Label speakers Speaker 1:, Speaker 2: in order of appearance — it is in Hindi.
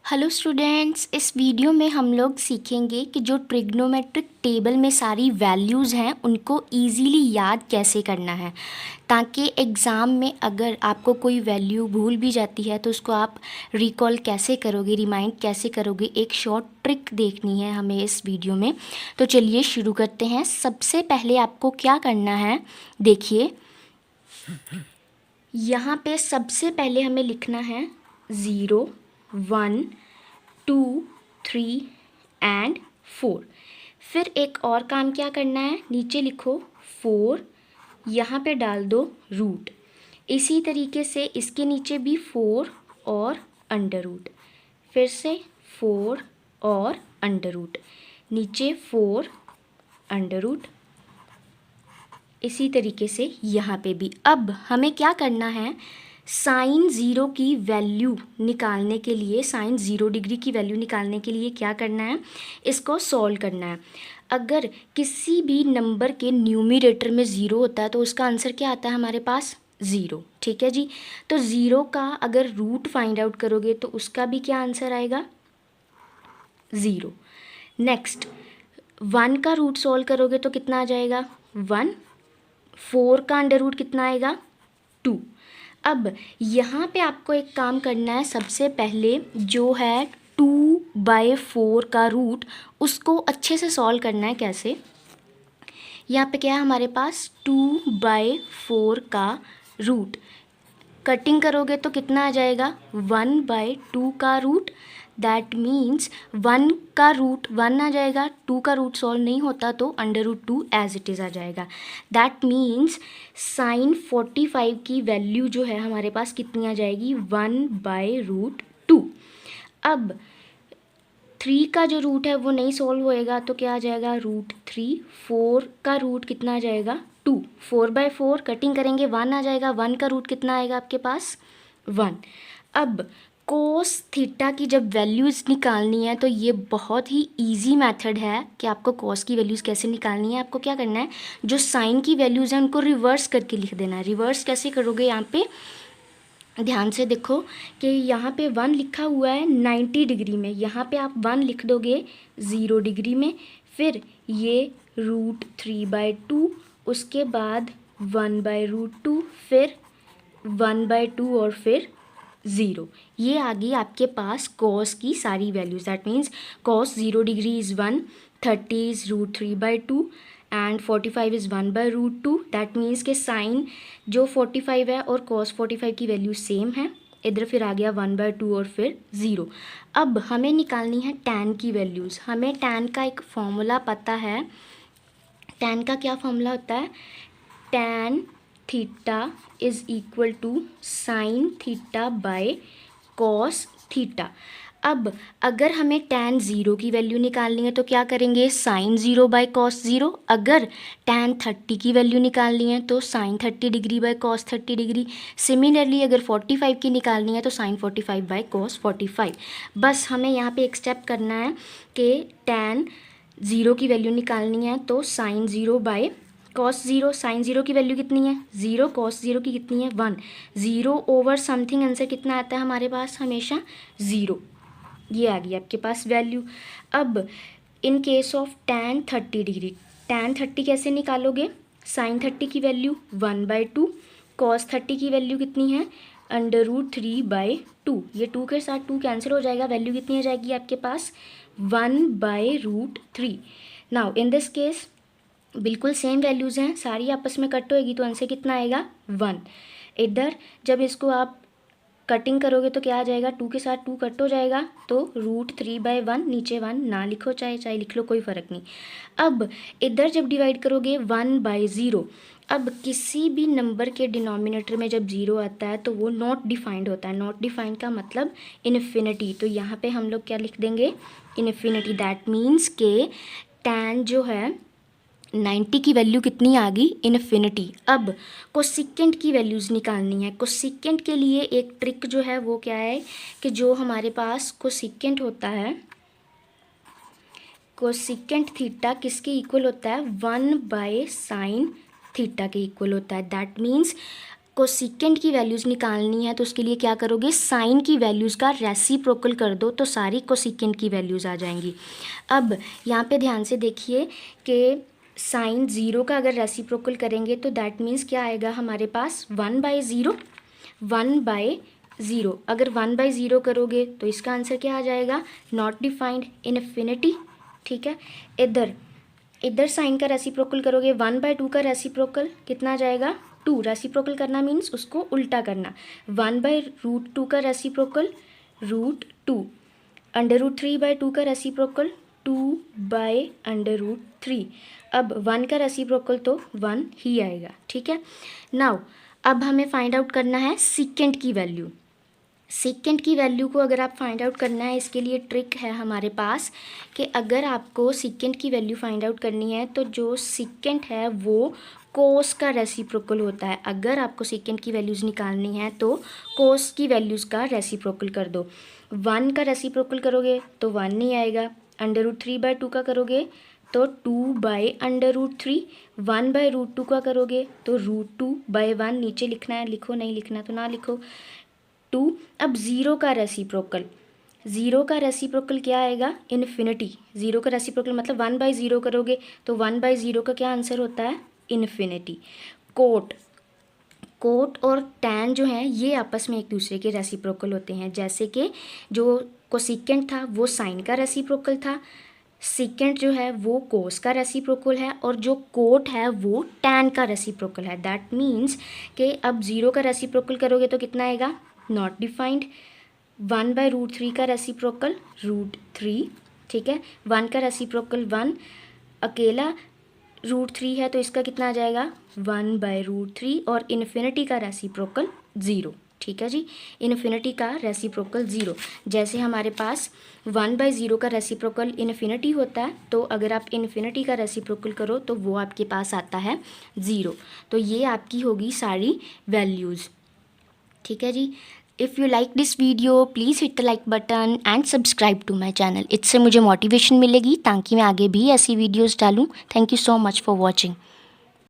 Speaker 1: हेलो स्टूडेंट्स, इस वीडियो में हम लोग सीखेंगे कि जो ट्रिग्नोमेट्रिक टेबल में सारी वैल्यूज़ हैं उनको इजीली याद कैसे करना है, ताकि एग्ज़ाम में अगर आपको कोई वैल्यू भूल भी जाती है तो उसको आप रिकॉल कैसे करोगे, रिमाइंड कैसे करोगे। एक शॉर्ट ट्रिक देखनी है हमें इस वीडियो में। तो चलिए शुरू करते हैं। सबसे पहले आपको क्या करना है, देखिए यहाँ पे सबसे पहले हमें लिखना है 0, 1, 2, 3 एंड 4। फिर एक और काम क्या करना है, नीचे लिखो 4, यहाँ पे डाल दो रूट। इसी तरीके से इसके नीचे भी 4 और अंडर रूट, फिर से 4 और अंडर रूट, नीचे 4 अंडर रूट। इसी तरीके से यहाँ पे भी। अब हमें क्या करना है, साइन ज़ीरो की वैल्यू निकालने के लिए, साइन 0 डिग्री की वैल्यू निकालने के लिए क्या करना है, इसको सॉल्व करना है। अगर किसी भी नंबर के न्यूमरेटर में 0 होता है तो उसका आंसर क्या आता है हमारे पास, 0। ठीक है जी। तो 0 का अगर रूट फाइंड आउट करोगे तो उसका भी क्या आंसर आएगा, 0। नेक्स्ट 1 का रूट सॉल्व करोगे तो कितना आ जाएगा, 1। 4 का अंडर रूट कितना आएगा, 2। अब यहाँ पे आपको एक काम करना है, सबसे पहले जो है 2/4 का रूट उसको अच्छे से सॉल्व करना है। कैसे, यहाँ पे क्या है हमारे पास 2/4 का रूट, कटिंग करोगे तो कितना आ जाएगा, 1/2 का रूट। दैट मीन्स 1 का रूट 1 आ जाएगा, 2 का रूट सॉल्व नहीं होता तो √2 एज इट इज़ आ जाएगा। दैट मीन्स साइन 45 की वैल्यू जो है हमारे पास कितनी आ जाएगी, 1/√2। अब 3 का जो रूट है वो नहीं सॉल्व होएगा तो क्या आ जाएगा, √3। 4 का रूट कितना आ जाएगा, 2। 4/4 कटिंग करेंगे 1 आ जाएगा, 1 का रूट कितना आएगा आपके पास, 1। अब कोस थीटा की जब वैल्यूज़ निकालनी है तो ये बहुत ही इजी मेथड है कि आपको कोस की वैल्यूज़ कैसे निकालनी है। आपको क्या करना है, जो साइन की वैल्यूज़ हैं उनको रिवर्स करके लिख देना है। रिवर्स कैसे करोगे, यहाँ पे ध्यान से देखो कि यहाँ पे 1 लिखा हुआ है 90 डिग्री में, यहाँ पे आप 1 लिख दोगे 0 डिग्री में, फिर ये √3/2, उसके बाद 1/√2, फिर 1/2 और फिर 0। ये आ गई आपके पास कॉस की सारी values. That means cos 0 degree is 1, 30 is √3/2 and 45 is 1/√2। That means के साइन जो 45 है और कॉस 45 की वैल्यू सेम है। इधर फिर आ गया 1/2 और फिर 0। अब हमें निकालनी है टैन की वैल्यूज़। हमें टैन का एक फॉर्मूला पता है। टैन का क्या फॉर्मूला होता है, tan theta is equal to sine theta by cos theta. अब अगर हमें टैन 0 की वैल्यू निकालनी है तो क्या करेंगे, साइन 0 बाय कॉस 0। अगर टैन 30 की वैल्यू निकालनी है तो sine 30 degree by cos 30 degree. Similarly अगर 45 की निकालनी है तो साइन 45 बाय कॉस 45। बस हमें यहाँ पे एक स्टेप करना है कि टैन 0 की वैल्यू निकालनी है तो साइन 0 बाय कॉस 0। साइन 0 की वैल्यू कितनी है, 0। कॉस 0 की कितनी है, 1। 0 ओवर समथिंग आंसर कितना आता है हमारे पास, हमेशा 0। ये आ गई आपके पास वैल्यू। अब in case of tan 30 degree, tan 30 कैसे निकालोगे, साइन 30 की वैल्यू 1/2, कॉस 30 की वैल्यू कितनी है, √3/2। ये 2 के साथ 2 कैंसिल हो जाएगा, वैल्यू कितनी आ जाएगी आपके पास, 1/√3। नाउ इन दिस केस बिल्कुल सेम वैल्यूज़ हैं, सारी आपस में कट होएगी तो आंसर कितना आएगा, 1। इधर जब इसको आप कटिंग करोगे तो क्या आ जाएगा, 2 के साथ 2 कट हो जाएगा तो √3/1, नीचे 1 ना लिखो, चाहे लिख लो, कोई फ़र्क नहीं। अब इधर जब डिवाइड करोगे 1/0। अब किसी भी नंबर के डिनोमिनेटर में जब 0 आता है तो वो नॉट डिफाइंड होता है। नॉट डिफाइंड का मतलब इनफिनिटी। तो यहाँ पे हम लोग क्या लिख देंगे, इनफिनिटी। दैट मीन्स के टैन जो है 90 की वैल्यू कितनी आ गई, इनफिनिटी। अब कोसेकेंट की वैल्यूज़ निकालनी है। कोसेकेंट के लिए एक ट्रिक जो है वो क्या है कि जो हमारे पास कोसेकेंट होता है, कोसेकेंट थीटा किसके इक्वल होता है, 1/sin थीटा के इक्वल होता है। दैट मीन्स कोसिकेंट की वैल्यूज़ निकालनी है तो उसके लिए क्या करोगे, साइन की वैल्यूज़ का रेसिप्रोकल कर दो तो सारी कोसिकेंट की वैल्यूज़ आ जाएंगी। अब यहाँ पे ध्यान से देखिए कि साइन 0 का अगर रेसिप्रोकल करेंगे तो दैट मीन्स क्या आएगा हमारे पास 1/0, 1/0। अगर 1/0 करोगे तो इसका आंसर क्या आ जाएगा, नॉट डिफाइंड, इनफिनिटी। ठीक है, इधर साइन का रेसिप्रोकल करोगे, 1/2 का रेसिप्रोकल कितना आ जाएगा, 2। रेसिप्रोकल करना मीन्स उसको उल्टा करना, 1/√2 का रेसिप्रोकल √2, √3/2 का रेसिप्रोकल 2/√3। अब 1 का रेसिप्रोकल तो 1 ही आएगा। ठीक है, नाउ अब हमें फाइंड आउट करना है सीकेंट की वैल्यू। सीकेंट की वैल्यू को अगर आप फाइंड आउट करना है, इसके लिए ट्रिक है हमारे पास कि अगर आपको सीकेंट की वैल्यू फाइंड आउट करनी है तो जो सीकेंट है वो कोस का रेसिप्रोकल होता है। अगर आपको सीकेंट की वैल्यूज़ निकालनी है तो कोस की वैल्यूज़ का रेसिप्रोकल कर दो। 1 का रेसिप्रोकल करोगे तो 1 नहीं आएगा, √3/2 का करोगे तो 2/√3, 1/√2 का करोगे तो √2/1। नीचे लिखना है, लिखो, नहीं लिखना तो ना लिखो, 2। अब 0 का रेसिप्रोकल, 0 का रेसिप्रोकल क्या आएगा, इन्फिनिटी। 0 का रेसिप्रोकल मतलब 1/0 करोगे तो 1/0 का क्या आंसर होता है, इन्फिनिटी। कोट और टैन जो हैं ये आपस में एक दूसरे के रेसिप्रोकल होते हैं। जैसे कि जो कोसिकेंट था वो साइन का रेसिप्रोकल था, सीकेंट जो है वो कोस का रेसिप्रोकल है, और जो कोट है वो टैन का रेसिप्रोकल है। दैट मीन्स कि अब 0 का रेसिप्रोकल करोगे तो कितना आएगा, नॉट डिफाइंड। 1/√3 का रेसिप्रोकल √3। ठीक है, 1 का रेसिप्रोकल 1, अकेला √3 है तो इसका कितना आ जाएगा, 1/√3, और इन्फिनिटी का रेसिप्रोकल 0। ठीक है जी, इन्फिनिटी का रेसिप्रोकल 0। जैसे हमारे पास 1/0 का रेसिप्रोकल इन्फिनिटी होता है, तो अगर आप इन्फिनिटी का रेसिप्रोकल करो तो वो आपके पास आता है 0। तो ये आपकी होगी सारी वैल्यूज़। ठीक है जी, if you like this video please hit the like button and subscribe to my channel. इससे मुझे मोटिवेशन मिलेगी ताकि मैं आगे भी ऐसी वीडियोज़ डालूँ। Thank you so much for watching.